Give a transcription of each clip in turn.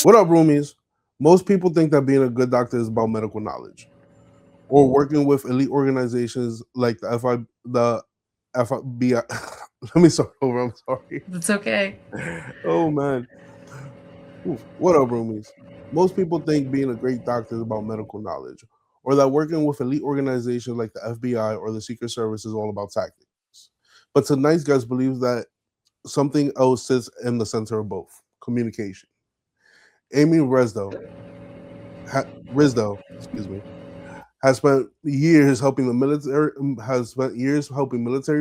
What up, roomies? Most people think that being a good doctor is about medical knowledge or working with elite organizations like the FBI. Let me start over. I'm sorry. That's okay. Oh man. Oof. What up, roomies? Most people think being a great doctor is about medical knowledge or that working with elite organizations like the FBI or the Secret Service is all about tactics. But tonight's guest believes that something else sits in the center of both communication. Amy Risdal, excuse me, has spent years helping military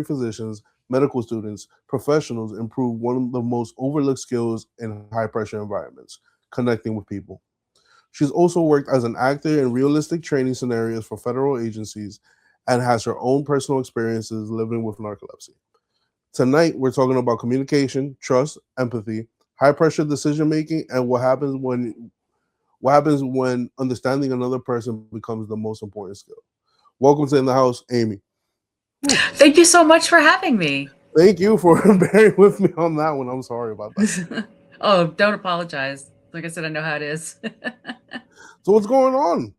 physicians, medical students, professionals improve one of the most overlooked skills in high pressure environments, connecting with people. She's also worked as an actor in realistic training scenarios for federal agencies and has her own personal experiences living with narcolepsy. Tonight, we're talking about communication, trust, empathy, high pressure decision making, and what happens when understanding another person becomes the most important skill. Welcome to In the House, Amy. Whew. Thank you so much for having me. Thank you for bearing with me on that one. I'm sorry about that. Oh, don't apologize. Like I said, I know how it is. So what's going on?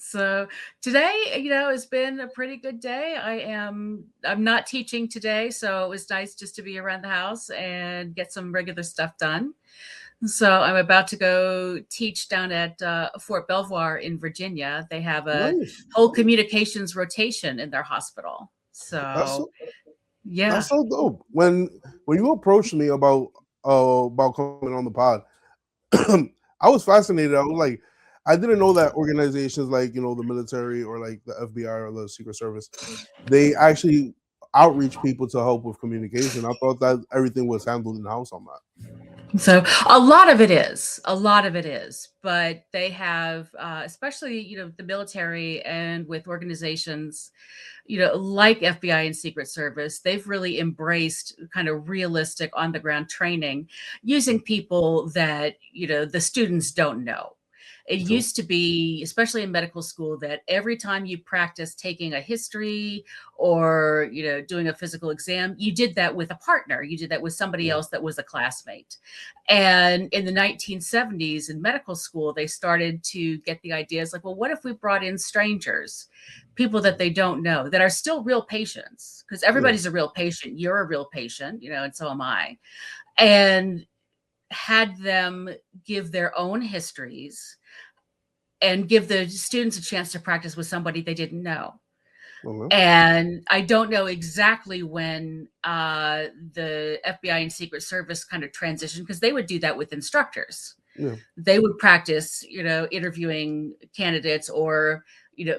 So today, it's been a pretty good day. I'm not teaching today, so it was nice just to be around the house and get some regular stuff done. So I'm about to go teach down at Fort Belvoir in Virginia. They have a Nice. whole communications rotation in their hospital. That's So so, yeah. that's so dope. When you approached me about coming on the pod, I was fascinated. I was like, I didn't know that organizations like the military or like the FBI or the Secret Service, they actually outreach people to help with communication. I thought that everything was handled in house on that. So a lot of it is, but they have, especially, the military and with organizations, like FBI and Secret Service, they've really embraced kind of realistic on the ground training using people that, the students don't know. It True. used to be, especially in medical school, that every time you practice taking a history or, doing a physical exam, you did that with a partner. You did that with somebody Yeah. else that was a classmate. And in the 1970s in medical school, they started to get the ideas like, well, what if we brought in strangers, people that they don't know, that are still real patients? Because Yeah. everybody's a real patient. You're a real patient, and so am I. And had them give their own histories and give the students a chance to practice with somebody they didn't know. Okay. And I don't know exactly when the FBI and Secret Service kind of transitioned, because they would do that with instructors. Yeah. They would practice, interviewing candidates or,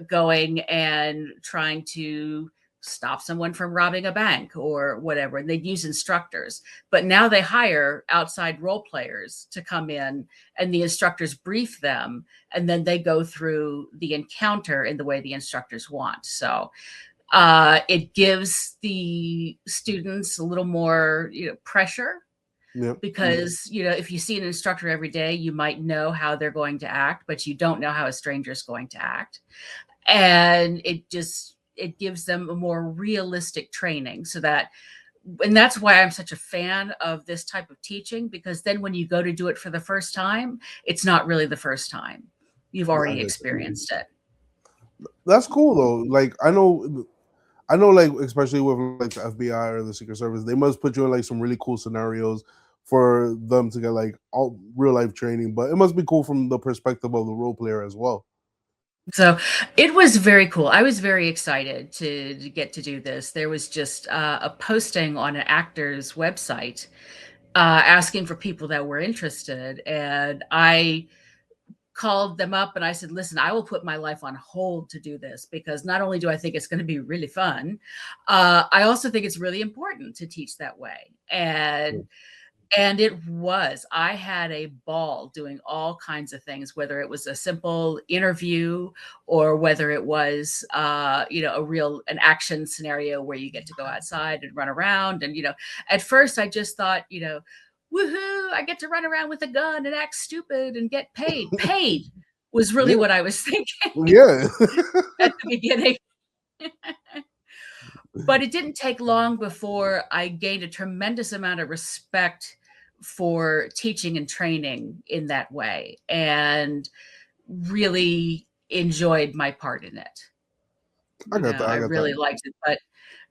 going and trying to stop someone from robbing a bank or whatever. And they'd use instructors. But now they hire outside role players to come in, and the instructors brief them, and then they go through the encounter in the way the instructors want. So it gives the students a little more, pressure, Yeah. because if you see an instructor every day, you might know how they're going to act, but you don't know how a stranger is going to act. And it gives them a more realistic training, so that, and that's why I'm such a fan of this type of teaching, because then when you go to do it for the first time, it's not really the first time. You've I already get you. experienced it. That's cool though. Like I know, like especially with like the FBI or the Secret Service, they must put you in like some really cool scenarios for them to get like all real life training. But it must be cool from the perspective of the role player as well. So it was very cool. I was very excited to get to do this. There was just a posting on an actor's website asking for people that were interested. And I called them up and I said, listen, I will put my life on hold to do this, because not only do I think it's going to be really fun, I also think it's really important to teach that way. And it was. I had a ball doing all kinds of things, whether it was a simple interview or whether it was, an action scenario where you get to go outside and run around. And, at first I just thought, woohoo, I get to run around with a gun and act stupid and get paid. Paid was really Yeah, what I was thinking yeah, at the beginning. But it didn't take long before I gained a tremendous amount of respect for teaching and training in that way, and really enjoyed my part in it. I got that. I I got that. really liked it,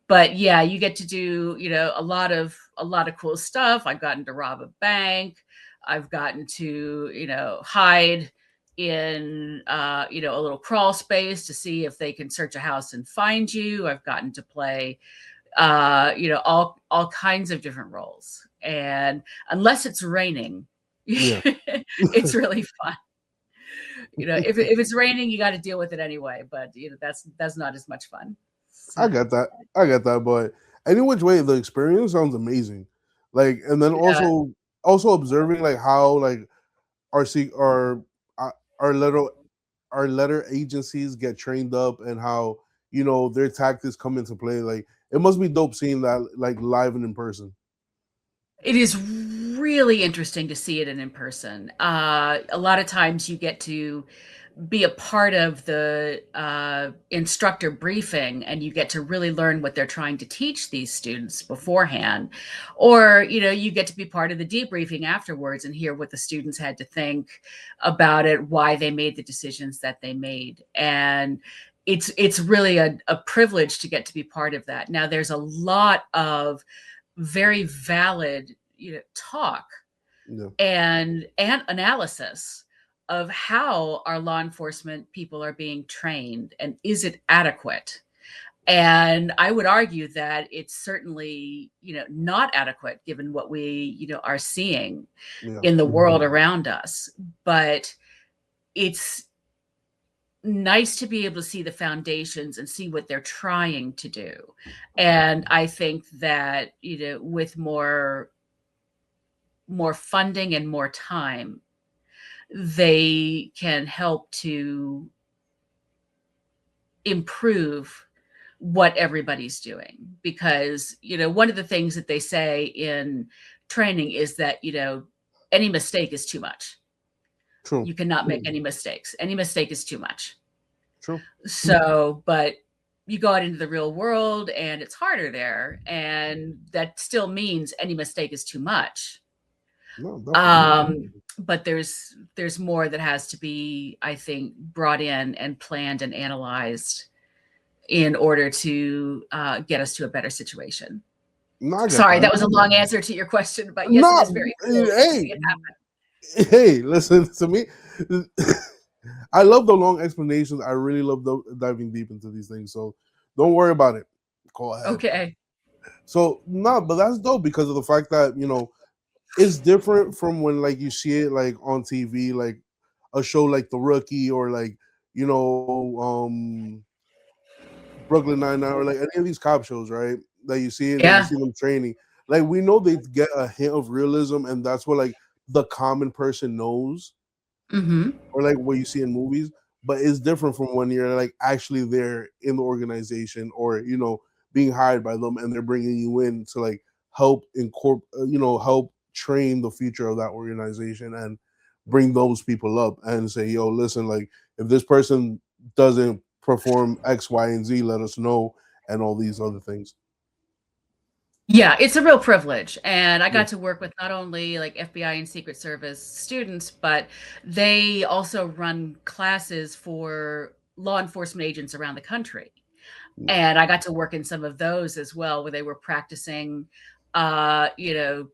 but yeah, you get to do, a lot of cool stuff. I've gotten to rob a bank. I've gotten to, hide in, a little crawl space to see if they can search a house and find you. I've gotten to play, all kinds of different roles. And unless it's raining, Yeah, it's really fun. If it's raining, you got to deal with it anyway. But that's not as much fun. So I got that. I got that. But any which way, the experience sounds amazing. Like, and then yeah, also observing like how like our se- our little our letter agencies get trained up and how their tactics come into play. Like, it must be dope seeing that like live and in person. it is really interesting to see it in person. A lot of times you get to be a part of the instructor briefing, and you get to really learn what they're trying to teach these students beforehand. Or, you get to be part of the debriefing afterwards and hear what the students had to think about it, why they made the decisions that they made. And it's really a privilege to get to be part of that. Now, there's a lot of very valid, talk Yeah, and analysis of how our law enforcement people are being trained, and is it adequate. And I would argue that it's certainly, not adequate given what we, are seeing yeah, in the world around us. But it's nice to be able to see the foundations and see what they're trying to do. And I think that, with more funding and more time, they can help to improve what everybody's doing. Because, one of the things that they say in training is that, any mistake is too much. true, You cannot make any mistakes. Any mistake is too much. true. So, but you go out into the real world and it's harder there. And that still means any mistake is too much. No, definitely. But there's more that has to be, I think, brought in and planned and analyzed in order to get us to a better situation. No, I get Sorry, that. that was a long answer to your question, but yes, it is No, very cool to see hey, it happen. hey, listen to me. I love the long explanations. I really love diving deep into these things. So don't worry about it. Go ahead. Okay. So no, but that's dope because of the fact that it's different from when like you see it like on TV, like a show like The Rookie or like you know Brooklyn Nine Nine or like any of these cop shows, right? That you see it, that you Yeah. see them training. Like we know they get a hint of realism, and that's what like the common person knows Hmm. or like what you see in movies, but it's different from when you're like actually there in the organization or being hired by them and they're bringing you in to like help help train the future of that organization and bring those people up and say, yo, listen, like if this person doesn't perform X, Y, and Z, let us know, and all these other things. Yeah, it's a real privilege. And I Yeah, got to work with not only like FBI and Secret Service students, but they also run classes for law enforcement agents around the country. yeah, And I got to work in some of those as well, where they were practicing, uh, you know,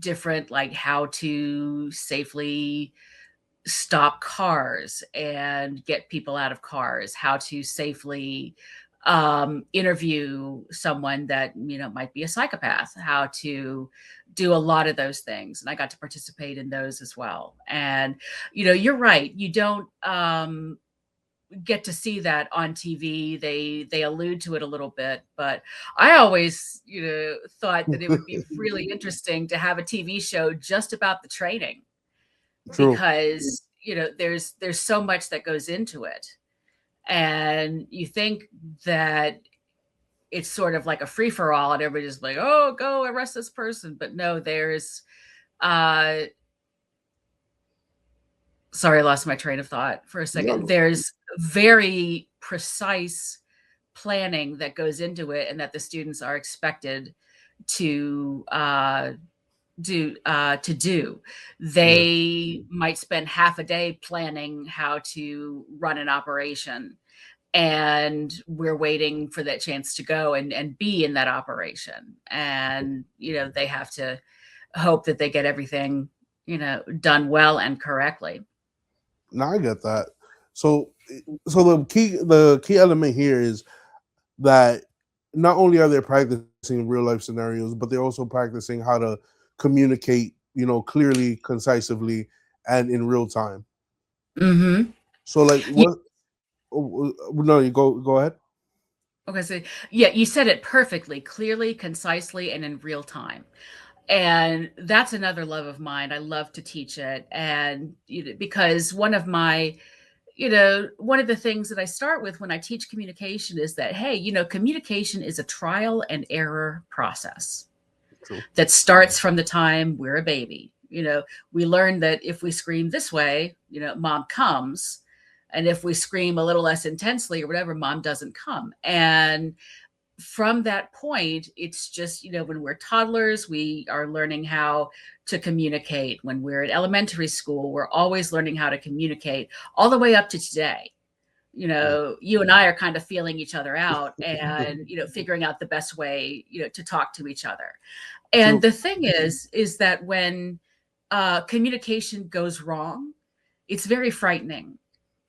different, like how to safely stop cars and get people out of cars, how to safely interview someone that might be a psychopath, how to do a lot of those things. And I got to participate in those as well. And you're right, you don't get to see that on TV. They allude to it a little bit, but I always thought that it would be really interesting to have a TV show just about the training, true. because there's so much that goes into it. And you think that it's sort of like a free for all and everybody's like, oh, go arrest this person. But no, there's uh sorry, I lost my train of thought for a No, second. no, There's very precise planning that goes into it, and that the students are expected to do. Yeah. They might spend half a day planning how to run an operation, and we're waiting for that chance to go and be in that operation. And they have to hope that they get everything done well and correctly. Now I get that. So so the key element here is that not only are they practicing real life scenarios, but they're also practicing how to communicate, clearly, concisely, and in real time. Hmm. So like what? No, you go ahead. Okay, so yeah, you said it perfectly, clearly, concisely, and in real time. And that's another love of mine. I love to teach it. And because one of the things that I start with when I teach communication is that, hey, communication is a trial and error process True. that starts from the time we're a baby. We learn that if we scream this way, mom comes. And if we scream a little less intensely or whatever, mom doesn't come. And from that point, it's just, when we're toddlers, we are learning how to communicate. When we're in elementary school, we're always learning how to communicate all the way up to today. Yeah. You and I are kind of feeling each other out and, figuring out the best way, to talk to each other. And True. the thing is that when communication goes wrong, it's very frightening,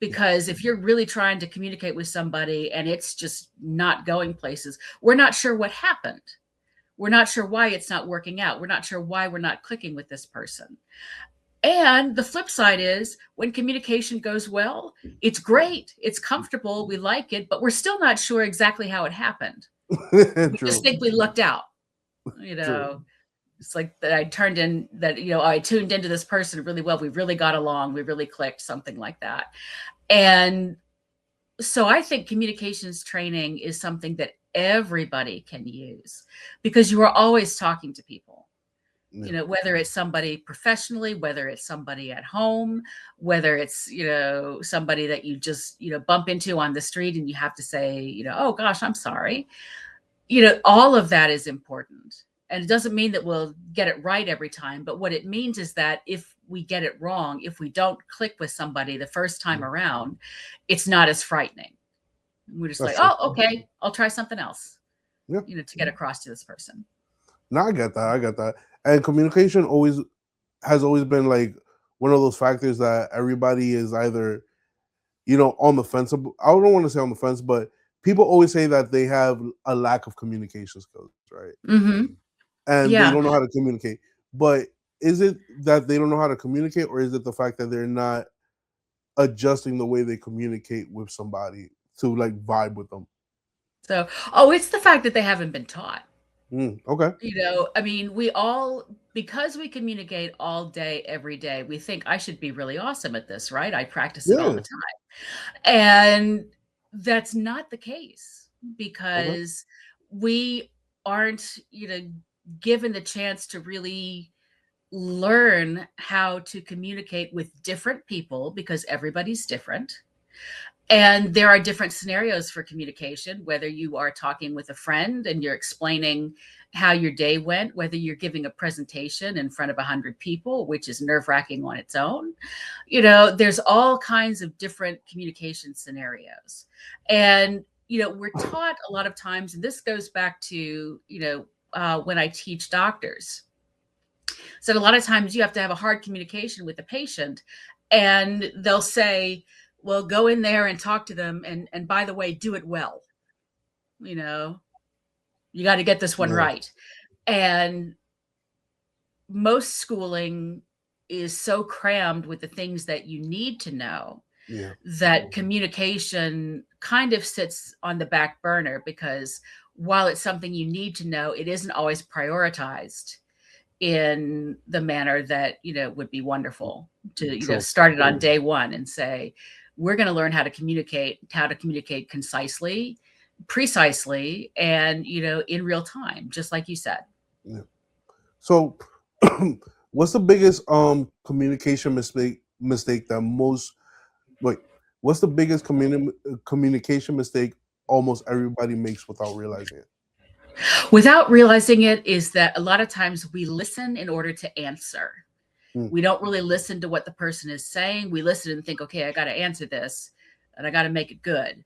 Yeah. because if you're really trying to communicate with somebody and it's just not going places, we're not sure what happened. We're not sure why it's not working out. We're not sure why we're not clicking with this person. And the flip side is when communication goes well, it's great, it's comfortable, we like it, but we're still not sure exactly how it happened. We just True. think we lucked out. You True. know, it's like that I tuned into this person really well. We really got along. We really clicked, something like that. And so I think communications training is something that everybody can use, because you are always talking to people, Yeah. whether it's somebody professionally, whether it's somebody at home, whether it's, somebody that you just, bump into on the street and you have to say, oh gosh, I'm sorry. All of that is important. And it doesn't mean that we'll get it right every time, but what it means is that if we get it wrong, if we don't click with somebody the first time Yeah. around, it's not as frightening. We're just That's like, true. oh, okay, I'll try something else, Yeah. to get across to this person. No, I get that. I get that. And communication always has always been like one of those factors that everybody is either on the fence. I don't want to say on the fence, but people always say that they have a lack of communication skills, right? Hmm. And they Yeah. don't know how to communicate. But is it that they don't know how to communicate, or is it the fact that they're not adjusting the way they communicate with somebody to like vibe with them? So, oh, it's the fact that they haven't been taught. Okay. I mean, because we communicate all day, every day, we think I should be really awesome at this, right? I practice it all Yeah. the time. And that's not the case, Okay. because we aren't, given the chance to really learn how to communicate with different people, because everybody's different. And there are different scenarios for communication, whether you are talking with a friend and you're explaining how your day went, whether you're giving a presentation in front of 100 people, which is nerve wracking on its own. There's all kinds of different communication scenarios. And, we're taught a lot of times, and this goes back to, when I teach doctors. So a lot of times you have to have a hard communication with the patient, and they'll say, well, go in there and talk to them, and by the way, do it well. You know, you got to get this one Yeah. right. And most schooling is so crammed with the things that you need to know Yeah. that communication kind of sits on the back burner, because while it's something you need to know, it isn't always prioritized in the manner that would be wonderful to True. start it on day one and say, we're going to learn how to communicate concisely, precisely, and in real time, just like you said. Yeah. So, what's the biggest communication mistake that most wait? What's the biggest communication mistake almost everybody makes without realizing it? Without realizing it, is that a lot of times we listen in order to answer. Mm, We don't really listen to what the person is saying. We listen and think, okay, I got to answer this and I got to make it good.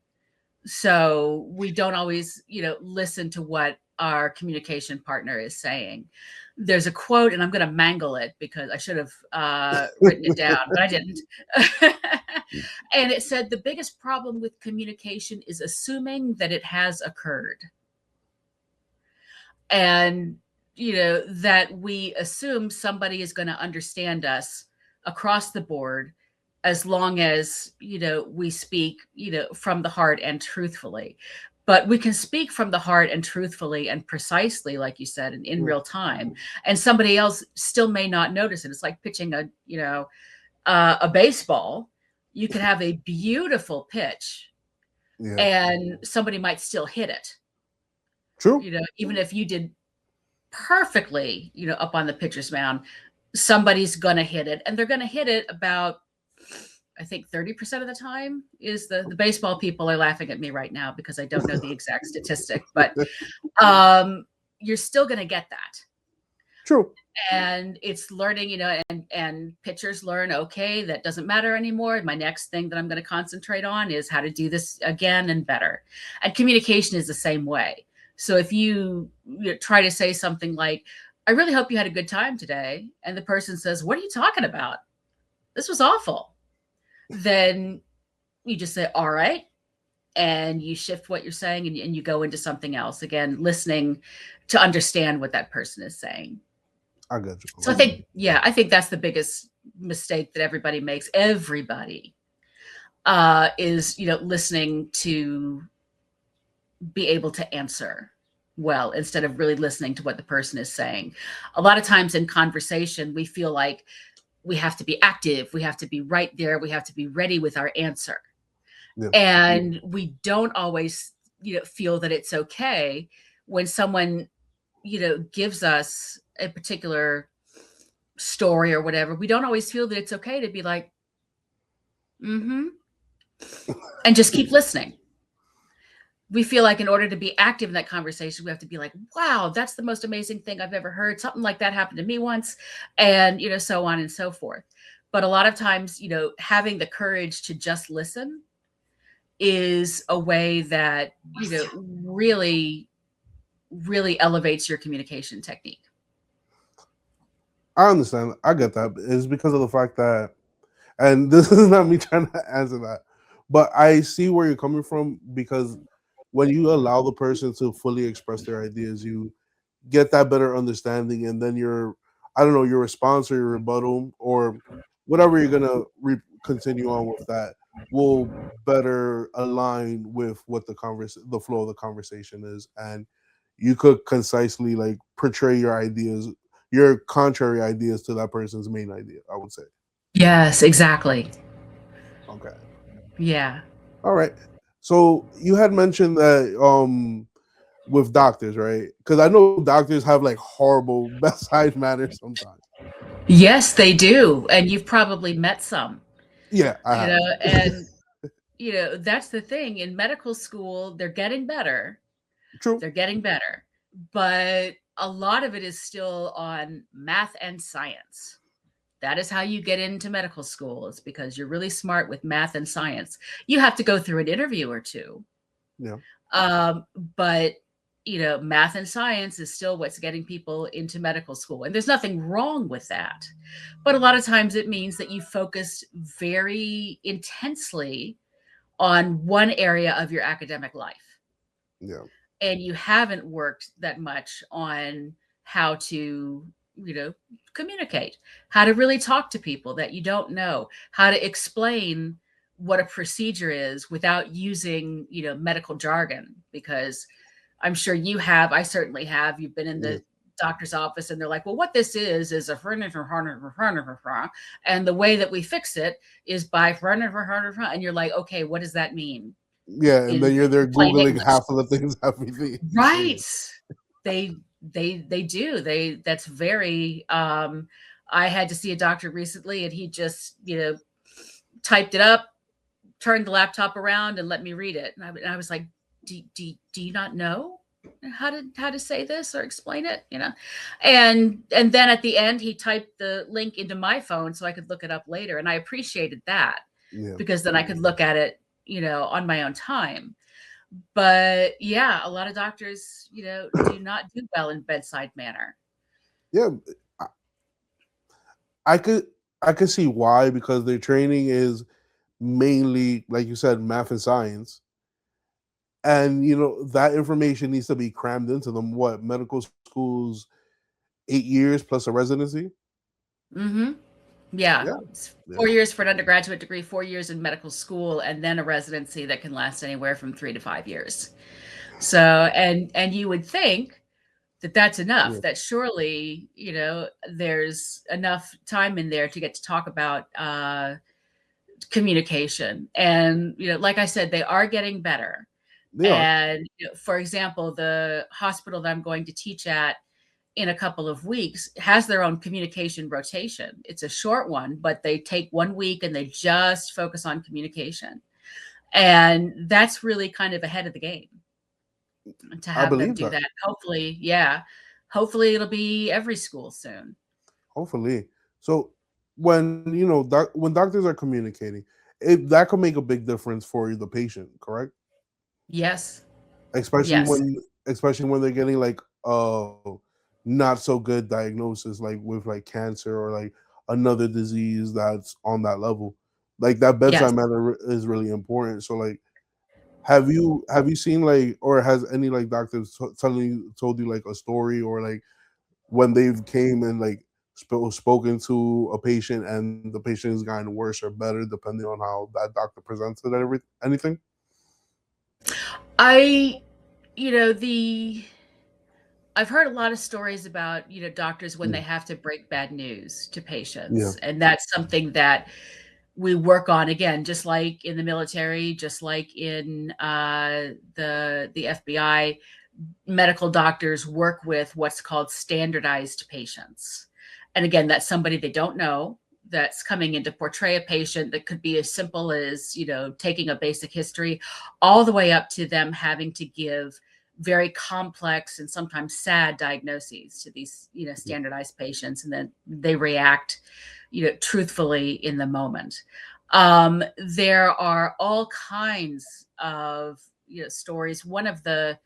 So we don't always, listen to what our communication partner is saying. There's a quote, and I'm going to mangle it because I should have written it down, but I didn't. And it said the biggest problem with communication is assuming that it has occurred. And that we assume somebody is going to understand us across the board, as long as we speak from the heart and truthfully. But we can speak from the heart and truthfully and precisely, like you said, and in mm, real time, and somebody else still may not notice it. It's like pitching a baseball. You could have a beautiful pitch yeah. and somebody might still hit it, True. even if you did perfectly, up on the pitcher's mound. Somebody's going to hit it, and they're going to hit it about, I think, 30% of the time. Is the baseball people are laughing at me right now because I don't know the exact statistic, but you're still going to get that. True. And it's learning, and pitchers learn, okay, that doesn't matter anymore. My next thing that I'm going to concentrate on is how to do this again and better. And communication is the same way. So if you try to say something like, I really hope you had a good time today, and the person says, what are you talking about? This was awful. Then you just say, all right, and you shift what you're saying, and you go into something else. Again, listening to understand what that person is saying. I got you. So I think that's the biggest mistake that everybody makes. Everybody is, listening to be able to answer well instead of really listening to what the person is saying. A lot of times in conversation, we feel like we have to be active, we have to be right there, we have to be ready with our answer. Yeah. And we don't always, feel that it's okay when someone, gives us a particular story or whatever. We don't always feel that it's okay to be like, mm-hmm, and just keep listening. We feel like in order to be active in that conversation, we have to be like, wow, that's the most amazing thing I've ever heard. Something like that happened to me once, and, so on and so forth. But a lot of times, having the courage to just listen is a way that, really, really elevates your communication technique. I understand. I get that. It's because of the fact that, and this is not me trying to answer that, but I see where you're coming from because when you allow the person to fully express their ideas, you get that better understanding, and then your, I don't know, your response or your rebuttal or whatever you're gonna continue on with that will better align with what the flow of the conversation is, and you could concisely like portray your ideas, your contrary ideas to that person's main idea. I would say. Yes, exactly. Okay. Yeah. All right. So you had mentioned that with doctors, right? Because I know doctors have like horrible bedside manners sometimes. Yes, they do. And you've probably met some, Yeah, I have. and, that's the thing. In medical school, they're getting better. True. They're getting better. But a lot of it is still on math and science. That is how you get into medical school, is because you're really smart with math and science. You have to go through an interview or two. Yeah. Um, but math and science is still what's getting people into medical school. And there's nothing wrong with that. But a lot of times it means that you focus very intensely on one area of your academic life. Yeah. And you haven't worked that much on how to, you know, communicate, how to really talk to people that you don't know, how to explain what a procedure is without using, medical jargon. Because I'm sure you have, I certainly have, you've been in Yeah. the doctor's office and they're like, well, what this is a and the way that we fix it is by and you're like, okay, what does that mean Yeah. And then in you're there plain googling English? half of the things everything you say. Right. They do. That's very I had to see a doctor recently and he just, typed it up, turned the laptop around and let me read it. And I was like, do you not know? how to say this or explain it, you know? And then at the end he typed the link into my phone so I could look it up later, and I appreciated that Yeah, because then I could look at it, on my own time. But yeah, a lot of doctors, do not do well in bedside manner. yeah. I, I could I could see why, because their training is mainly, like you said, math and science, and that information needs to be crammed into them. What, medical schools, 8 years plus a residency? Mhm. Yeah. Yeah, It's yeah, 4 years for an undergraduate degree, 4 years in medical school, and then a residency that can last anywhere from 3 to 5 years. So, and you would think that that's enough, yeah, that surely, there's enough time in there to get to talk about, communication. And, like I said, they are getting better. they are. And, for example, the hospital that I'm going to teach at in a couple of weeks has their own communication rotation. It's a short one, but they take 1 week and they just focus on communication. And that's really kind of ahead of the game to I have them believe do that. that. Hopefully, yeah. Hopefully it'll be every school soon. Hopefully. So when when doctors are communicating, that could make a big difference for the patient, correct? Yes. especially Yes. when especially when they're getting like not so good diagnosis, like with like cancer or like another disease that's on that level. Like that Yes. bedside manner is really important. So like, have you seen, like, or has any like doctors told you like a story, or like when they've came and like spoken to a patient and the patient has gotten worse or better depending on how that doctor presented anything? I, the I've heard a lot of stories about, doctors when they Yeah, have to break bad news to yeah, patients. And that's something that we work on, again, just like in the military, just like in the FBI. Medical doctors work with what's called standardized patients. And again, that's somebody they don't know that's coming in to portray a patient that could be as simple as, taking a basic history, all the way up to them having to give very complex and sometimes sad diagnoses to these, yeah, standardized patients. And then they react, truthfully in the moment. There are all kinds of, stories. One of the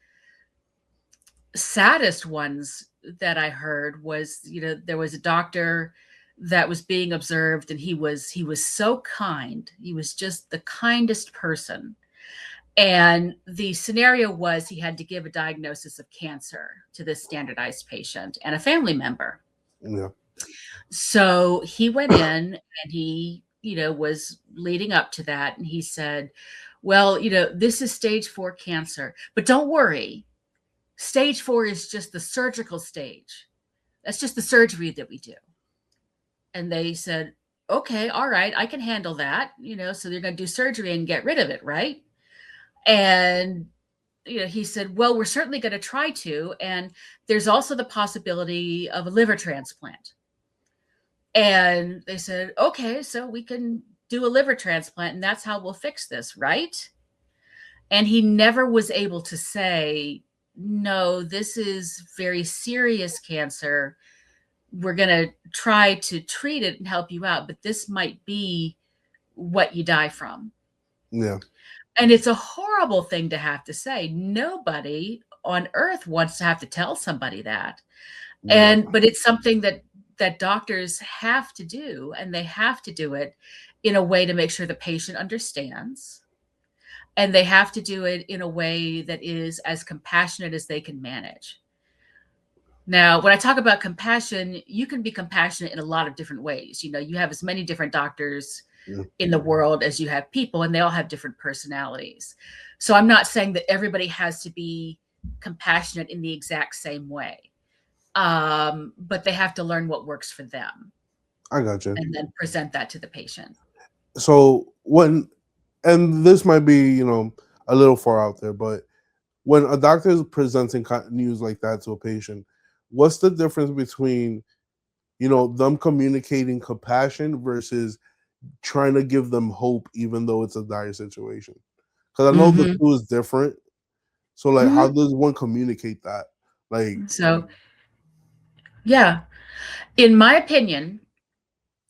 saddest ones that I heard was, there was a doctor that was being observed, and he was so kind. He was just the kindest person. And the scenario was he had to give a diagnosis of cancer to this standardized patient and a family member. yeah, So he went in and he, was leading up to that, and he said, "Well, this is stage 4 cancer, but don't worry. Stage 4 is just the surgical stage. That's just the surgery that we do." And they said, "Okay, all right, I can handle that." So they're going to do surgery and get rid of it, right? And he said, "Well, we're certainly going to try to, and there's also the possibility of a liver transplant." And they said, "Okay, so we can do a liver transplant, and that's how we'll fix this, right?" And he never was able to say, "No, this is very serious cancer. We're going to try to treat it and help you out, but this might be what you die from." yeah, And it's a horrible thing to have to say. Nobody on earth wants to have to tell somebody that. yeah, But it's something that doctors have to do, and they have to do it in a way to make sure the patient understands, and they have to do it in a way that is as compassionate as they can manage. Now, when I talk about compassion, you can be compassionate in a lot of different ways. You have as many different doctors yeah. in the world as you have people, and they all have different personalities. So I'm not saying that everybody has to be compassionate in the exact same way, but they have to learn what works for them I got you. and then present that to the patient. So when, and this might be a little far out there, but when a doctor is presenting news like that to a patient, what's the difference between them communicating compassion versus trying to give them hope, even though it's a dire situation? Because I know the Hmm. two is different. So like, how Mhm. does one communicate that? Like, So, yeah, in my opinion,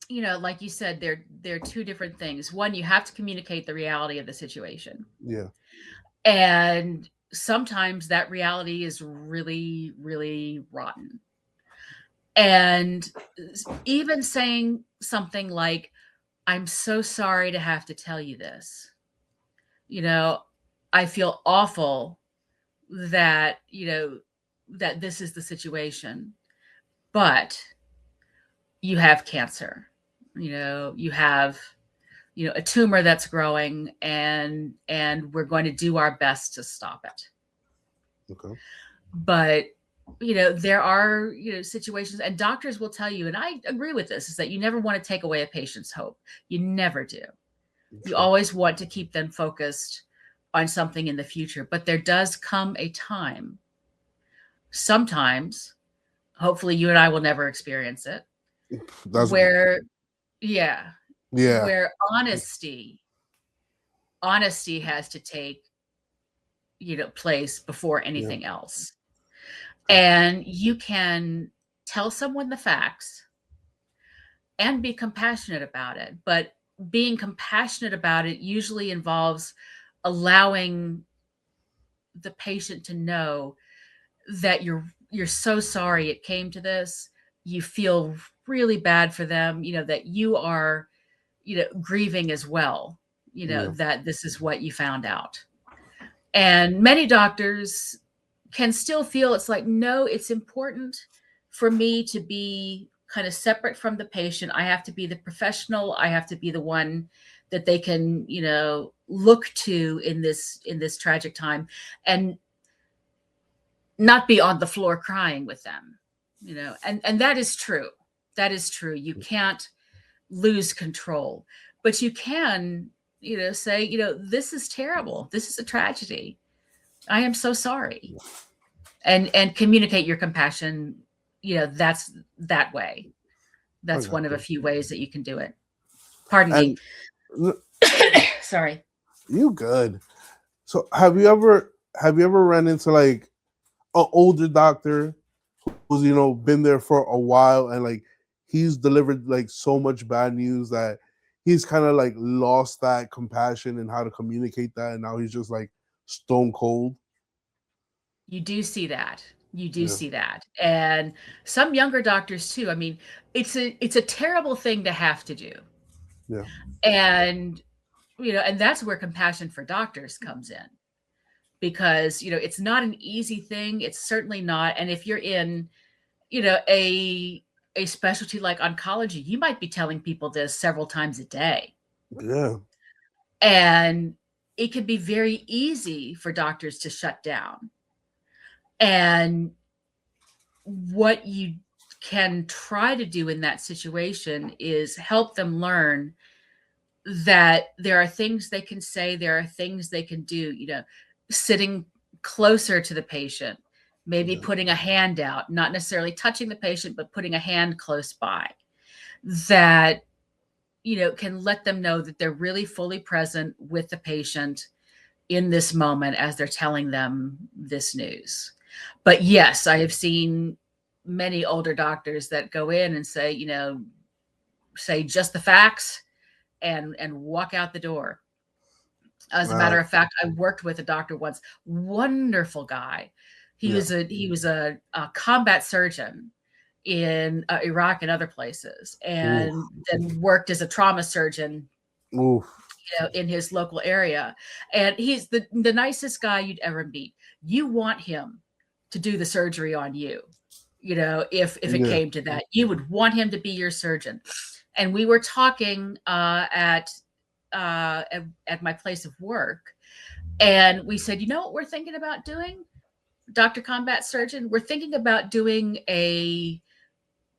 like you said, they're two different things. One, you have to communicate the reality of the situation. yeah, And sometimes that reality is really, really rotten. And even saying something like, I'm so sorry to have to tell you this. You know, I feel awful that, that this is the situation, but you have cancer. You have, a tumor that's growing, and we're going to do our best to stop it. okay, But there are situations, and doctors will tell you, and I agree with this, is that you never want to take away a patient's hope. You never do. You true. always want to keep them focused on something in the future, but there does come a time, sometimes, hopefully you and I will never experience it, That's where, yeah, yeah, where honesty has to take place before yeah, anything else. And you can tell someone the facts and be compassionate about it. But being compassionate about it usually involves allowing the patient to know that you're so sorry it came to this. You feel really bad for them, that you are, grieving as well, yeah, that this is what you found out. And many doctors can still feel it's like, no, it's important for me to be kind of separate from the patient. I have to be the professional. I have to be the one that they can, look to in this tragic time, and not be on the floor crying with them. And that is true. That is true. You can't lose control, but you can, say, this is terrible. This is a tragedy. I am so sorry. And communicate your compassion. That's that way. I That's got one of a you. few ways that you can do it. Pardon me. And n- Sorry. you good. So have you ever ran into like an older doctor who's been there for a while, and like he's delivered like so much bad news that he's kind of like lost that compassion and how to communicate that, and now he's just like stone cold. You do see that. You do Yeah, see that. And some younger doctors too. I mean, it's a terrible thing to have to do. yeah, And and that's where compassion for doctors comes in, because it's not an easy thing. It's certainly not. And if you're in a specialty like oncology, you might be telling people this several times a day. yeah, And it can be very easy for doctors to shut down. And what you can try to do in that situation is help them learn that there are things they can say, there are things they can do, sitting closer to the patient, maybe yeah, putting a hand out, not necessarily touching the patient, but putting a hand close by, that can let them know that they're really fully present with the patient in this moment as they're telling them this news. But yes, I have seen many older doctors that go in and say, say just the facts and walk out the door. As a uh, matter of fact, I worked with a doctor once, wonderful guy. He yeah. was a combat surgeon in Iraq and other places, Oof, and then worked as a trauma surgeon, oof. in his local area. And he's the nicest guy you'd ever meet. You want him to do the surgery on you. If it Yeah, came to that, you would want him to be your surgeon. And we were talking at my place of work, and we said, you know what we're thinking about doing, Dr. Combat Surgeon? We're thinking about doing a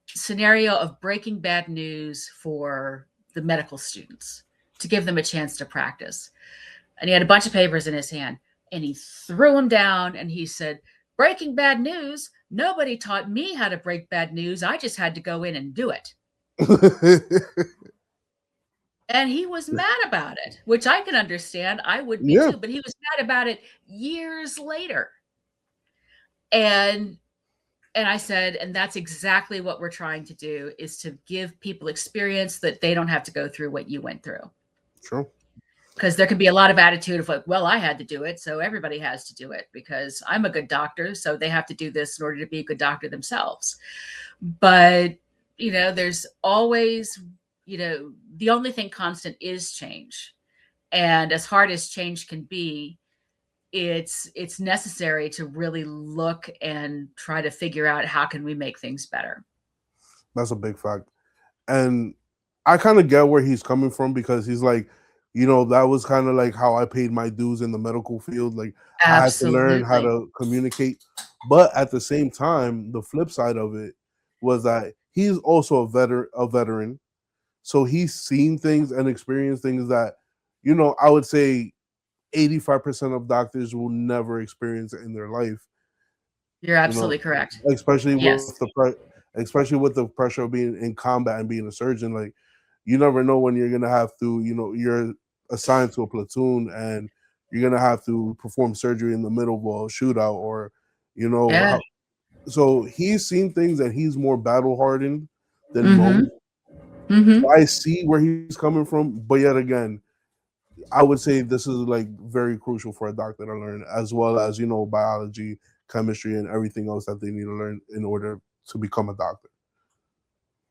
scenario of breaking bad news for the medical students, to give them a chance to practice. And he had a bunch of papers in his hand, and he threw them down, and he said, breaking bad news? Nobody taught me how to break bad news. I just had to go in and do it. And he was mad about it, which I can understand. I would be Yeah, too, but he was mad about it years later. And and I said, and that's exactly what we're trying to do, is to give people experience that they don't have to go through what you went through. true. Because there can be a lot of attitude of like, well, I had to do it, so everybody has to do it because I'm a good doctor, so they have to do this in order to be a good doctor themselves. But, there's always, the only thing constant is change. And as hard as change can be, it's necessary to really look and try to figure out how can we make things better. That's a big fact. And I kind of get where he's coming from because he's like, that was kind of like how I paid my dues in the medical field. Like I had to learn how Absolutely. to communicate. But at the same time, the flip side of it was that he's also a veteran. So he's seen things and experienced things that, I would say 85% of doctors will never experience in their life, You're you know, absolutely correct. especially Yes. especially with the pressure of being in combat and being a surgeon. Like you never know when you're gonna have to, you're assigned to a platoon and you're gonna have to perform surgery in the middle of a shootout, or you know Yeah. how. So he's seen things and he's more battle hardened than most. Mhm. Mhm. So I see where he's coming from, but yet again, I would say this is like very crucial for a doctor to learn, as well as biology, chemistry, and everything else that they need to learn in order to become a doctor.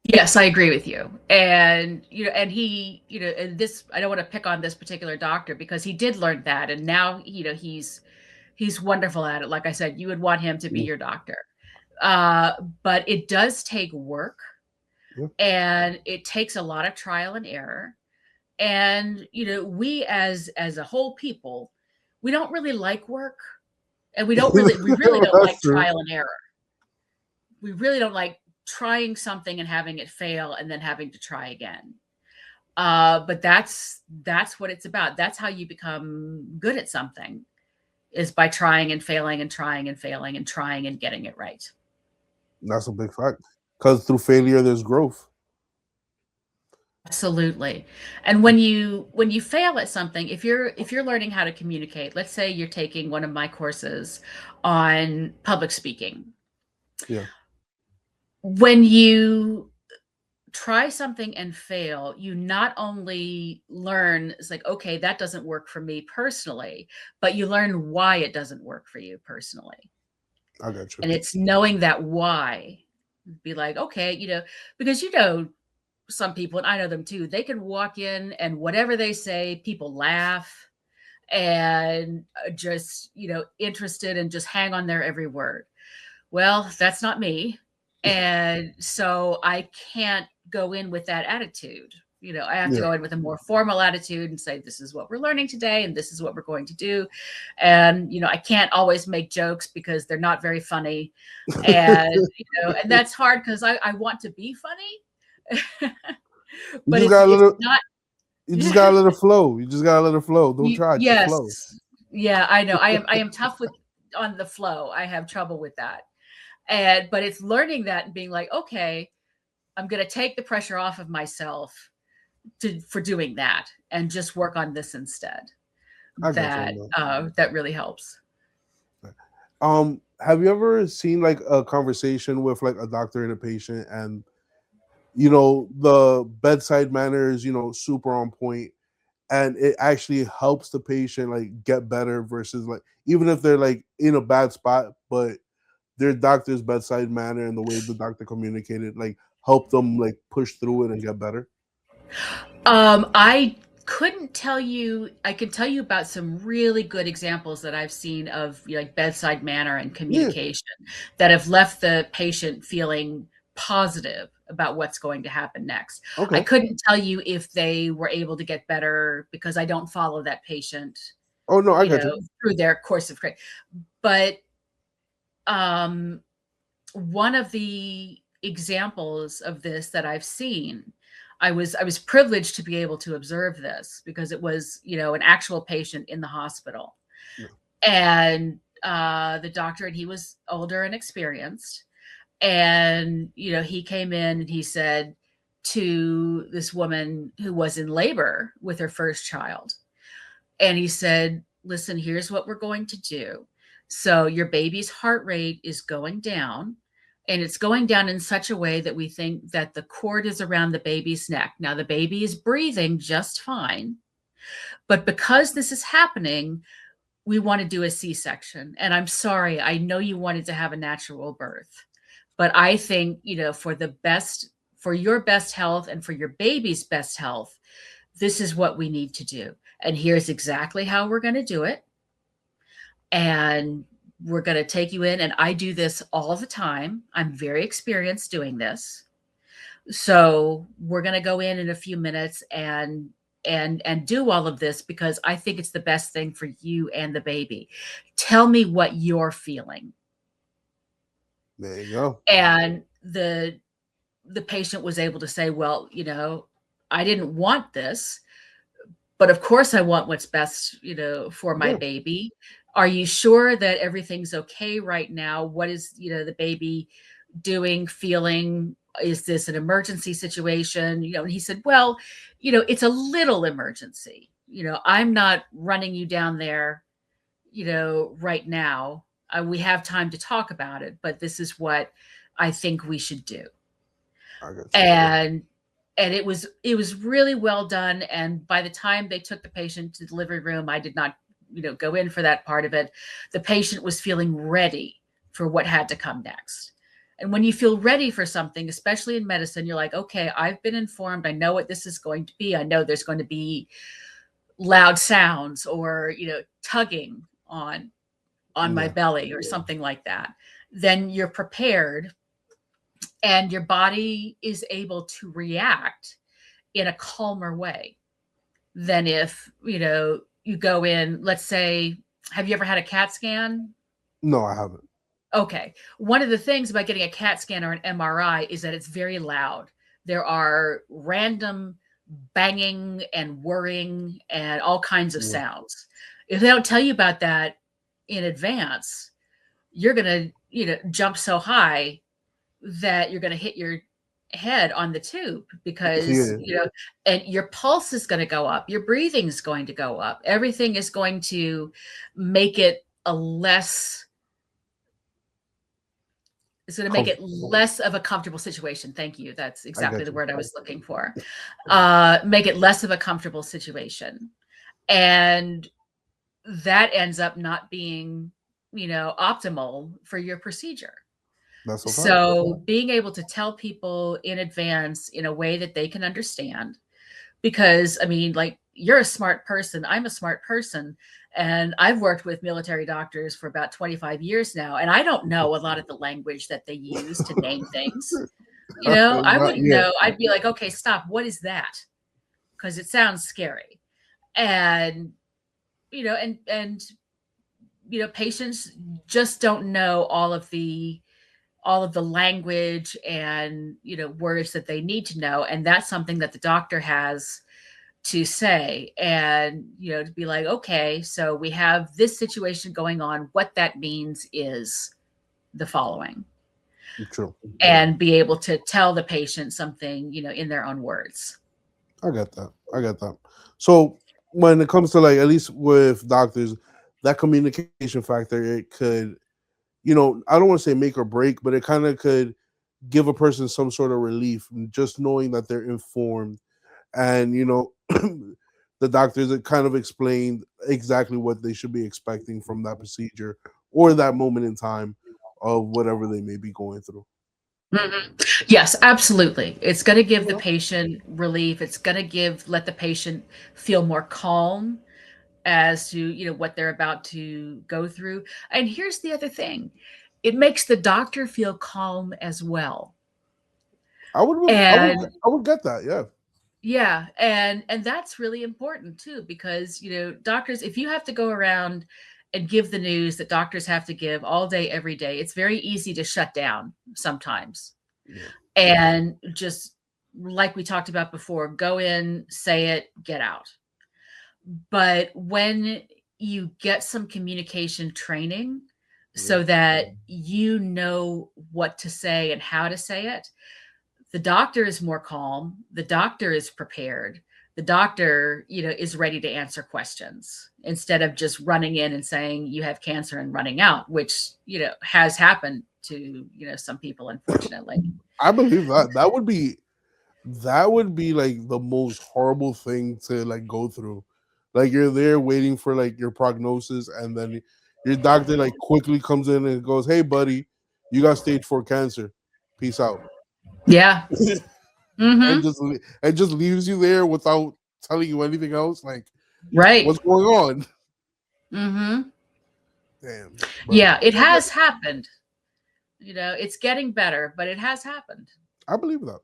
Yes, I agree with you. And and he, and this, I don't want to pick on this particular doctor because he did learn that, and now he's wonderful at it. Like I said, you would want him to be Yeah, your doctor. Uh, but it does take work, yeah. and it takes a lot of trial and error. And we as a whole people, we don't really like work, and we really don't That's like true. trial and error. We really don't like trying something and having it fail and then having to try again. But that's what it's about. That's how you become good at something, is by trying and failing and trying and failing and trying and getting it right. That's a big fact. Because through failure, there's growth. Absolutely. And when you fail at something, if you're learning how to communicate, let's say you're taking one of my courses on public speaking. Yeah. When you try something and fail, you not only learn, it's like, okay, that doesn't work for me personally, but you learn why it doesn't work for you personally. I got you. And it's knowing that why. Be like, okay, because some people, and I know them too, they can walk in and whatever they say, people laugh and just, interested and just hang on their every word. Well, that's not me. And so I can't go in with that attitude. I have to Yeah. go in with a more formal attitude and say, this is what we're learning today and this is what we're going to do. And, I can't always make jokes because they're not very funny. And that's hard because I want to be funny, You but just it's gotta it's let it. not. You just gotta let it flow. You just gotta let it flow. Don't try, just Yes. flow. Yeah, I know. I am tough with on the flow. I have trouble with that. But it's learning that and being like, okay, I'm going to take the pressure off of myself for doing that and just work on this instead. I got you That on that. that really helps. Have you ever seen like a conversation with like a doctor and a patient, and the bedside manner is super on point, and it actually helps the patient like get better versus like even if they're like in a bad spot, but their doctor's bedside manner and the way the doctor communicated like help them like push through it and get better. I couldn't tell you. I could tell you about some really good examples that I've seen of, like, bedside manner and Yeah. communication that have left the patient feeling positive about what's going to happen next. I Okay. couldn't tell you if they were able to get better because I don't follow that patient, Oh no, I got you. through their course of care. But um, one of the examples of this that I've seen, I was privileged to be able to observe this because it was, an actual patient in the hospital. Yeah. And the doctor, and he was older and experienced. And, he came in and he said, to this woman who was in labor with her first child. And he said, listen, here's what we're going to do. So your baby's heart rate is going down, and it's going down in such a way that we think that the cord is around the baby's neck. Now, the baby is breathing just fine, but because this is happening, we want to do a C-section. And I'm sorry, I know you wanted to have a natural birth, but I think, for your best health and for your baby's best health, this is what we need to do. And here's exactly how we're going to do it. And we're going to take you in. And I do this all the time. I'm very experienced doing this. So we're going to go in a few minutes and do all of this because I think it's the best thing for you and the baby. Tell me what you're feeling. There you go. And the patient was able to say, well, I didn't want this, but of course I want what's best, for my Yeah. baby. Are you sure that everything's okay right now? What is, the baby doing, feeling? Is this an emergency situation? And he said, well, it's a little emergency. I'm not running you down there, right now. We have time to talk about it, but this is what I think we should do. I got you. And it was really well done. And by the time they took the patient to the delivery room, I did not, go in for that part of it. The patient was feeling ready for what had to come next. And when you feel ready for something, especially in medicine, you're like, okay, I've been informed. I know what this is going to be. I know there's going to be loud sounds or, tugging on my Yeah. belly or something like that. Then you're prepared and your body is able to react in a calmer way than if, you go in, let's say, have you ever had a CAT scan? No, I haven't. Okay. One of the things about getting a CAT scan or an MRI is that it's very loud. There are random banging and whirring and all kinds of Yeah. sounds. If they don't tell you about that in advance, you're going to, jump so high that you're going to hit your head on the tube because, Yeah. and your pulse is going to go up, your breathing is going to go up. Everything is going to make it it's going to make it less of a comfortable situation. Thank you. That's I exactly got the you. word I was looking for. Make it less of a comfortable situation. And that ends up not being, optimal for your procedure. That's a fact. So being able to tell people in advance in a way that they can understand, because I mean, like, you're a smart person, I'm a smart person, and I've worked with military doctors for about 25 years now, and I don't know a lot of the language that they use to name things. I Right, wouldn't yeah. know. I'd be like, okay, stop. What is that? Because it sounds scary. And, patients just don't know all of the language and words that they need to know, and that's something that the doctor has to say. And to be like, okay, so we have this situation going on, what that means is the following, True. and be able to tell the patient something in their own words. I got that. I got that. So when it comes to, like, at least with doctors, that communication factor, it could, I don't want to say make or break, but it kind of could give a person some sort of relief just knowing that they're informed, and the doctors that kind of explained exactly what they should be expecting from that procedure or that moment in time of whatever they may be going through. Yes, absolutely. It's going to give the patient relief. It's going to let the patient feel more calm as to what they're about to go through. And here's the other thing, it makes the doctor feel calm as well. And I would get that. Yeah. yeah, and that's really important too, because doctors, if you have to go around and give the news that doctors have to give all day every day, it's very easy to shut down sometimes. Yeah. And just like we talked about before, go in, say it, get out. But when you get some communication training Yeah. so that you know what to say and how to say it, The doctor is more calm. The doctor is prepared. The doctor, is ready to answer questions instead of just running in and saying you have cancer and running out, which, has happened to, some people, unfortunately. I believe that that would be like the most horrible thing to like go through. Like you're there waiting for like your prognosis, and then your doctor like quickly comes in and goes, "Hey, buddy, you got stage 4 cancer. Peace out," Yeah. and Mm-hmm. just leaves you there without telling you anything else. Like, Right. what's going on? Mm-hmm. Damn, but Yeah, it yeah, has happened. It's getting better, but it has happened. I believe that.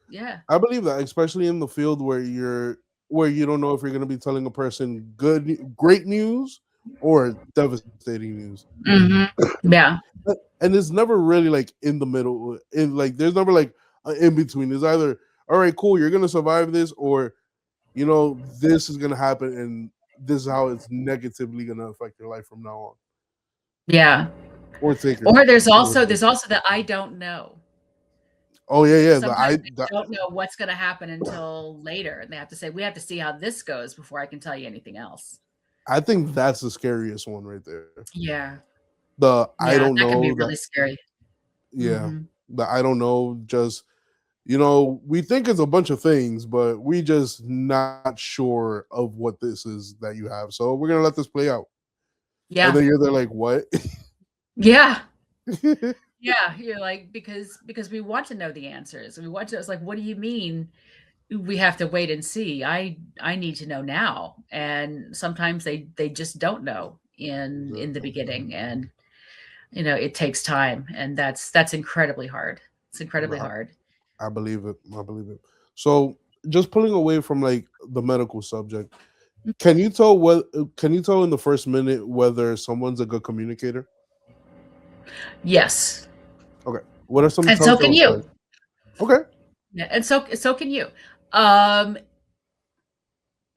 Yeah. I believe that, especially in the field where you don't know if you're going to be telling a person great news or devastating news. Mm-hmm. Yeah. And it's never really like in the middle. In like, there's never like in between. It's either all right, cool, you're gonna survive this, or this is gonna happen, and this is how it's negatively gonna affect your life from now on, Yeah. or take your Or life. there's Either also way. there's also the I don't know. Oh yeah, yeah. Sometimes they don't know what's going to happen until later, and they have to say, "We have to see how this goes before I can tell you anything else." I think that's the scariest one right there. Yeah. The I Yeah, don't that can know be that. really scary. Yeah, Mhm. the I don't know. Just we think it's a bunch of things, but we just not sure of what this is that you have. So we're gonna let this play out. And then Yeah. you're there like, what? Yeah. Yeah, you're like because we want to know the answers. We want to it's like, "What do you mean we have to wait and see? I need to know now." And sometimes they just don't know in the Exactly. beginning, and, it takes time, and that's incredibly hard. It's incredibly I, hard. I believe it. I believe it. So just pulling away from like the medical subject, can you tell in the first minute whether someone's a good communicator? Yes, Okay. What are some and so can telltale you. signs? Okay. Yeah, and so can you. Um,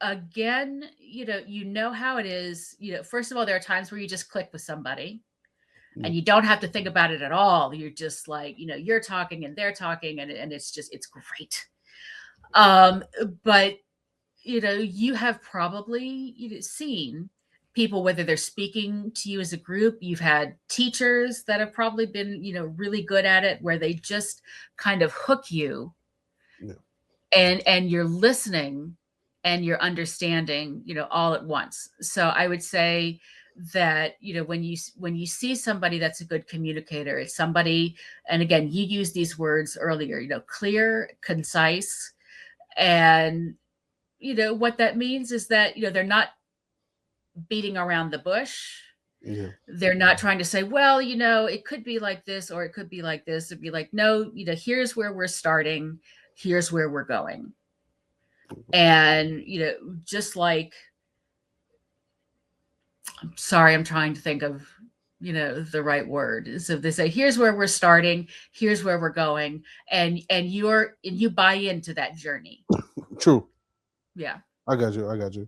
Again, you know how it is. First of all, there are times where you just click with somebody, Yeah. and you don't have to think about it at all. You're just like, you're talking and they're talking, and it's great. Um, but you have probably seen people, whether they're speaking to you as a group. You've had teachers that have probably been really good at it, where they just kind of hook you, Yeah. and you're listening and you're understanding all at once. So I would say that when you see somebody that's a good communicator, it's somebody, and again, you used these words earlier, clear, concise, and what that means is that they're not beating around the bush. Yeah. They're not trying to say, well, it could be like this or it could be like this. It'd be like, no, here's where we're starting, here's where we're going. And just like, sorry, I'm trying to think of the right word. So they say, here's where we're starting, here's where we're going, and you buy into that journey. True. Yeah. I got you. I got you.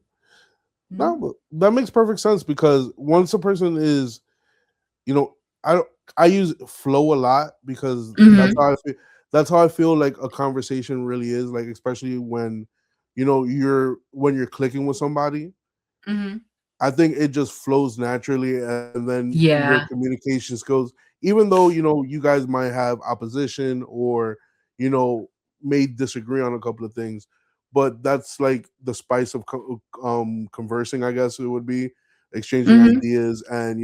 No, Mhm. but that makes perfect sense because once a person is, you know, I don't, I use flow a lot because that's Mhm. how I feel. That's how I feel like a conversation really is. Like especially when, when you're clicking with somebody, Mhm. I think it just flows naturally, and then your Yeah. communication skills, even though you guys might have opposition or you know may disagree on a couple of things, but that's like the spice of conversing. I guess it would be exchanging Mhm. ideas and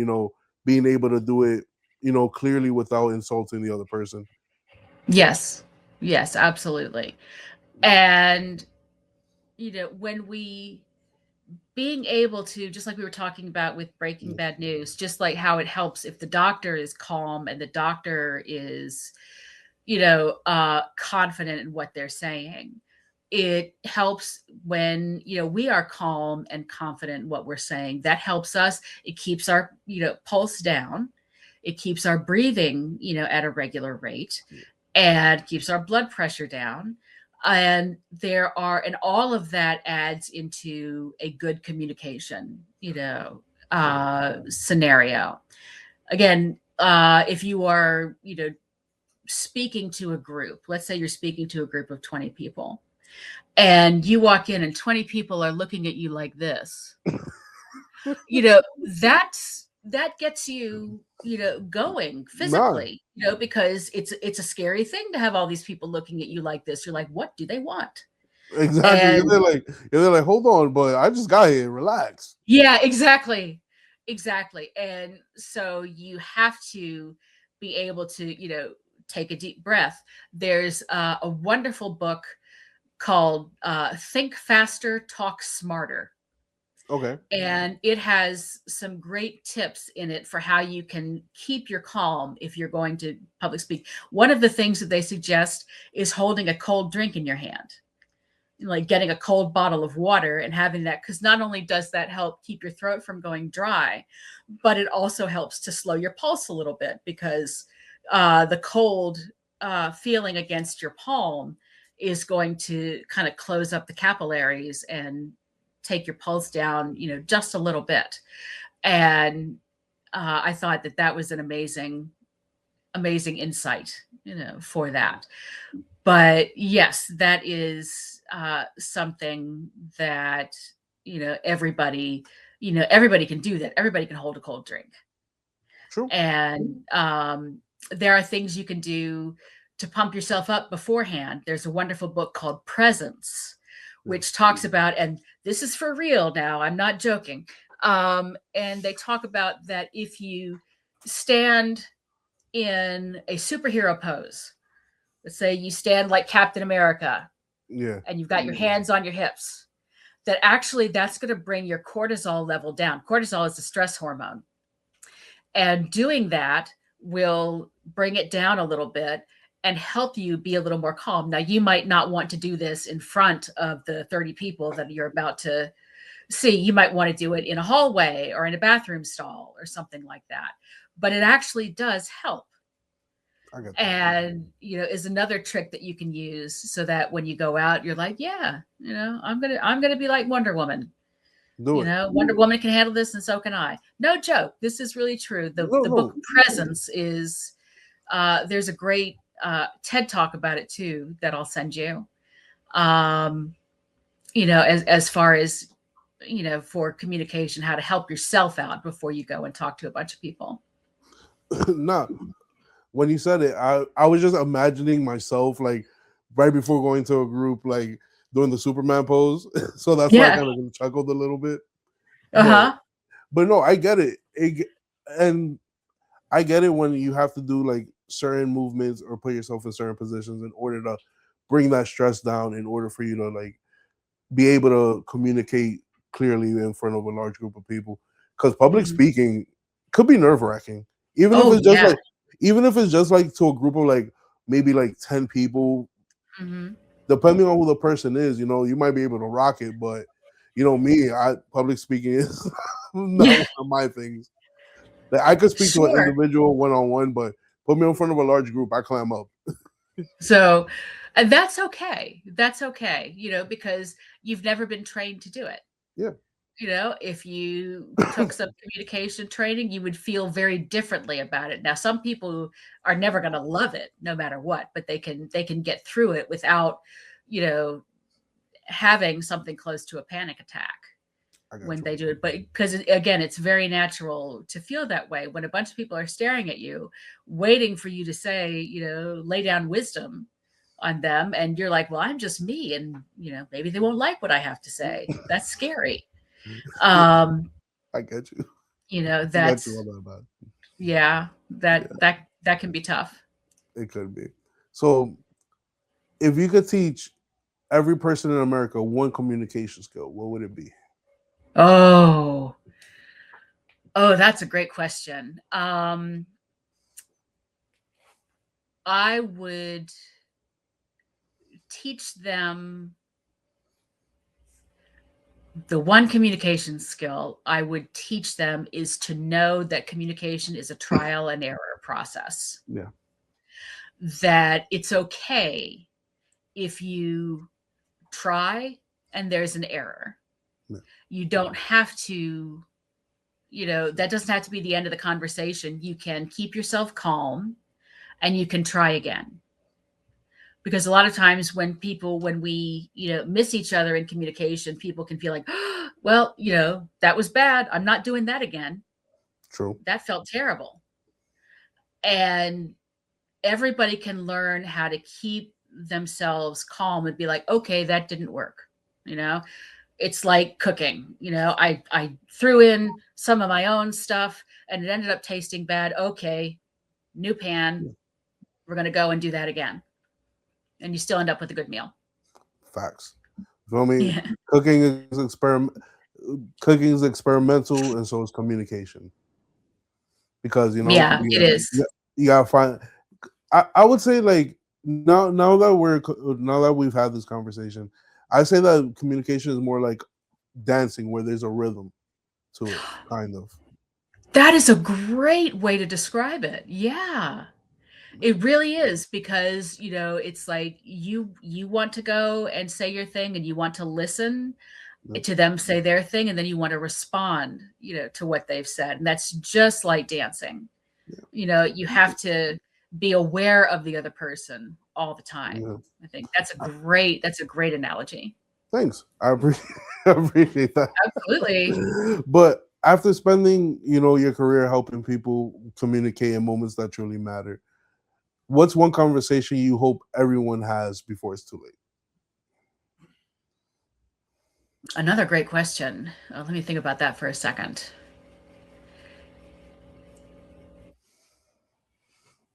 being able to do it clearly without insulting the other person. Yes. Yes, absolutely. And when we being able to, just like we were talking about with breaking Yeah, bad news, just like how it helps if the doctor is calm and the doctor is confident in what they're saying. It helps when we are calm and confident in what we're saying. That helps us. It keeps our pulse down. It keeps our breathing at a regular rate, and keeps our blood pressure down. And all of that adds into a good communication scenario. Again, if you are speaking to a group, let's say you're speaking to a group of 20 people, and you walk in and 20 people are looking at you like this, you know, that gets you, going Nah, physically, because it's a scary thing to have all these people looking at you like this. You're like, what do they want? exactly. And They're like, hold on, but I just got here. Relax. yeah, exactly. Exactly. And so you have to be able to, take a deep breath. There's a wonderful book called Think Faster, Talk Smarter. Okay. And it has some great tips in it for how you can keep your calm if you're going to public speak. One of the things that they suggest is holding a cold drink in your hand, like getting a cold bottle of water and having that, because not only does that help keep your throat from going dry, but it also helps to slow your pulse a little bit, because the cold feeling against your palm is going to kind of close up the capillaries and take your pulse down, just a little bit. And I thought that that was an amazing insight, for that. But yes, that is something that, everybody can do that. Everybody can hold a cold drink. True. And there are things you can do to pump yourself up beforehand. There's a wonderful book called Presence, Yeah. which talks about, and this is for real now, I'm not joking. And they talk about that if you stand in a superhero pose, let's say you stand like Captain America Yeah. and you've got your hands on your hips, that actually that's going to bring your cortisol level down. Cortisol is a stress hormone. And doing that will bring it down a little bit and help you be a little more calm. Now, you might not want to do this in front of the 30 people that you're about to see. You might want to do it in a hallway or in a bathroom stall or something like that. But it actually does help. I get that. And is another trick that you can use, so that when you go out, you're like, yeah, I'm gonna be like Wonder Woman. Do it. Wonder Woman can handle this, and so can I. No joke. This is really true. The No, the book no. Presence is there's a great TED talk about it too that I'll send you. Um, as far as for communication, how to help yourself out before you go and talk to a bunch of people. Nah. When you said it, I was just imagining myself like right before going to a group, like doing the Superman pose. So that's why I Yeah. kind of chuckled a little bit. But Uh-huh. no, I get it. And I get it when you have to do like certain movements or put yourself in certain positions in order to bring that stress down, in order for you to like be able to communicate clearly in front of a large group of people. Because public Mhm. speaking could be nerve wracking, even if Oh it's just yeah. like, even if it's just like to a group of like maybe like 10 people. Hmm. Depending on who the person is, you might be able to rock it, but me, public speaking is not Yeah. one of my things. Like, I could speak to an Sure. individual one on one, but put me in front of a large group, I clam up. So, and that's okay. That's okay, because you've never been trained to do it. Yeah, If you took some communication training, you would feel very differently about it. Now, some people are never going to love it no matter what, but they can get through it without, you know, having something close to a panic attack I got when you. they do it. But because again, it's very natural to feel that way when a bunch of people are staring at you, waiting for you to say, lay down wisdom on them, and you're like, well, I'm just me, and maybe they won't like what I have to say. That's scary. um I get you. I got you that's on that, man. yeah, that Yeah, that that can be tough. it could be. So, if you could teach every person in America one communication skill, what would it be? Oh, that's a great question. I would teach them, the one communication skill I would teach them is to know that communication is a trial and error process, Yeah, that it's okay if you try and there's an error. yeah, You don't have to, that doesn't have to be the end of the conversation. You can keep yourself calm and you can try again. Because a lot of times when we, miss each other in communication, people can feel like, oh, well, that was bad. I'm not doing that again. True. That felt terrible. And everybody can learn how to keep themselves calm and be like, okay, that didn't work. You know, it's like cooking. I threw in some of my own stuff and it ended up tasting bad. Okay, new pan. Yeah. We're going to go and do that again. And you still end up with a good meal. Facts. You feel me? Yeah. Cooking is cooking is experimental, and so is communication. Because Yeah, it is. you gotta find. I would say like now that we've had this conversation, I say that communication is more like dancing, where there's a rhythm to it, kind of. That is a great way to describe it. Yeah. It really is because, it's like you want to go and say your thing and you want to listen Yeah, to them say their thing and then you want to respond, to what they've said. And that's just like dancing. You have to be aware of the other person all the time. yeah. I think that's a great analogy. Thanks. I appreciate I appreciate that. Absolutely. But after spending, your career helping people communicate in moments that truly matter, what's one conversation you hope everyone has before it's too late? Another great question. Let me think about that for a second.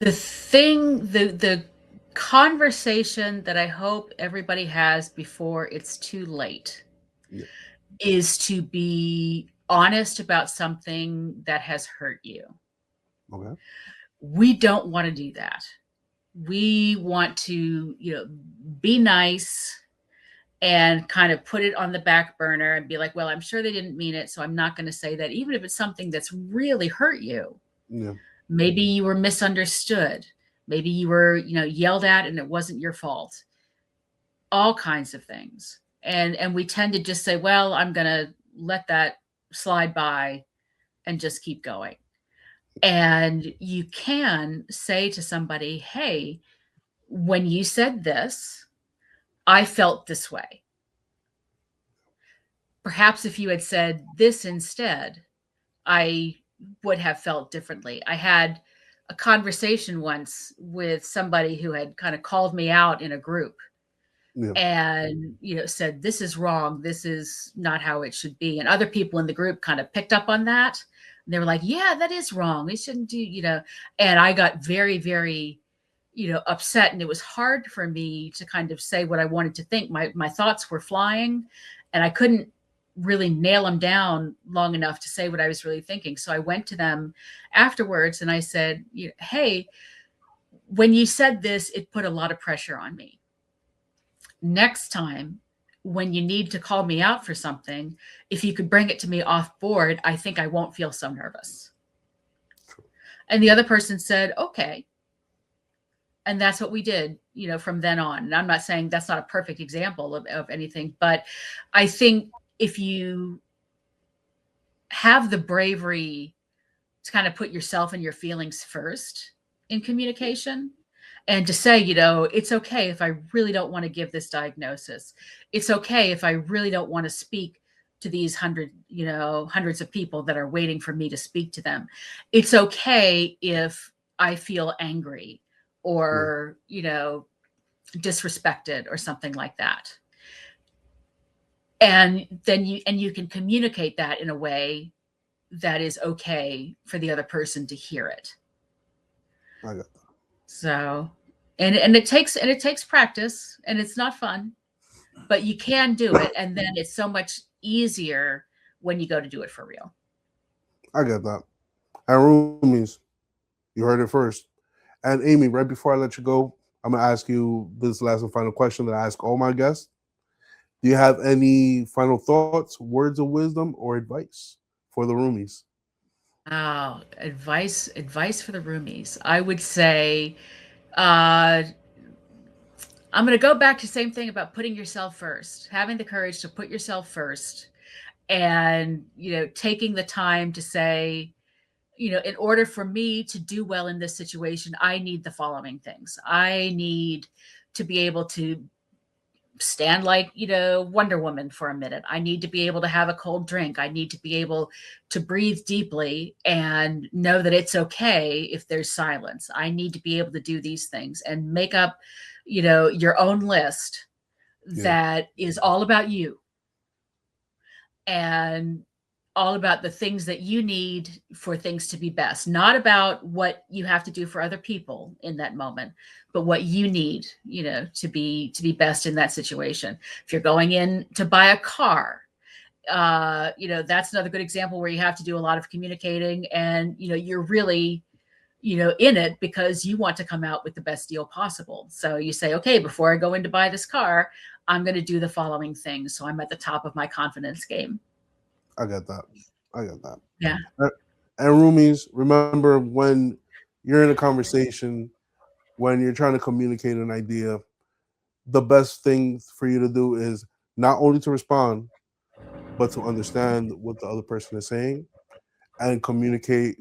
The conversation that I hope everybody has before it's too late Yeah. is to be honest about something that has hurt you. Okay. We don't want to do that. We want to, be nice and kind of put it on the back burner and be like, well, I'm sure they didn't mean it, so I'm not going to say that, even if it's something that's really hurt you. Yeah. Maybe you were misunderstood. Maybe you were, yelled at and it wasn't your fault. All kinds of things. And we tend to just say, well, I'm going to let that slide by and just keep going. And you can say to somebody, hey, when you said this, I felt this way. Perhaps if you had said this instead, I would have felt differently. I had a conversation once with somebody who had kind of called me out in a group Yeah. and, said, this is wrong. This is not how it should be. And other people in the group kind of picked up on that. And they were like, yeah, that is wrong. We shouldn't do. And I got very, very, upset. And it was hard for me to kind of say what I wanted to think. My thoughts were flying and I couldn't really nail them down long enough to say what I was really thinking. So I went to them afterwards and I said, hey, when you said this, it put a lot of pressure on me. Next time, when you need to call me out for something, if you could bring it to me off board, I think I won't feel so nervous. And the other person said, okay. And that's what we did, from then on. And I'm not saying that's not a perfect example of anything, but I think if you have the bravery to kind of put yourself and your feelings first in communication and to say, it's okay if I really don't want to give this diagnosis. It's okay if I really don't want to speak to these hundreds of people that are waiting for me to speak to them. It's okay if I feel angry Yeah. or, disrespected or something like that. And then you can communicate that in a way that is okay for the other person to hear it. I got So, and it takes practice and it's not fun, but you can do it and then it's so much easier when you go to do it for real. I got that. And roomies, you heard it first. And Amy, right before I let you go, I'm gonna ask you this last and final question that I ask all my guests. Do you have any final thoughts, words of wisdom, or advice for the roomies? Oh, advice for the roomies. I would say uh I'm going to go back to the same thing about putting yourself first, having the courage to put yourself first and, taking the time to say, in order for me to do well in this situation, I need the following things. I need to be able to stand like, Wonder Woman for a minute. I need to be able to have a cold drink. I need to be able to breathe deeply and know that it's okay if there's silence. I need to be able to do these things and make up, your own list Yeah. that is all about you and all about the things that you need for things to be best, not about what you have to do for other people in that moment, but what you need, to be best in that situation. If you're going in to buy a car, that's another good example where you have to do a lot of communicating, and you're really in it because you want to come out with the best deal possible. So you say, okay, before I go in to buy this car, I'm going to do the following things so I'm at the top of my confidence game. I get that. I get that. Yeah. Uh, And roomies, remember when you're in a conversation, when you're trying to communicate an idea, the best thing for you to do is not only to respond, but to understand what the other person is saying and communicate,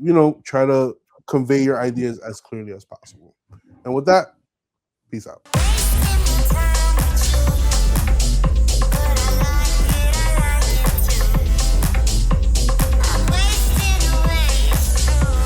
try to convey your ideas as clearly as possible. And with that, peace out.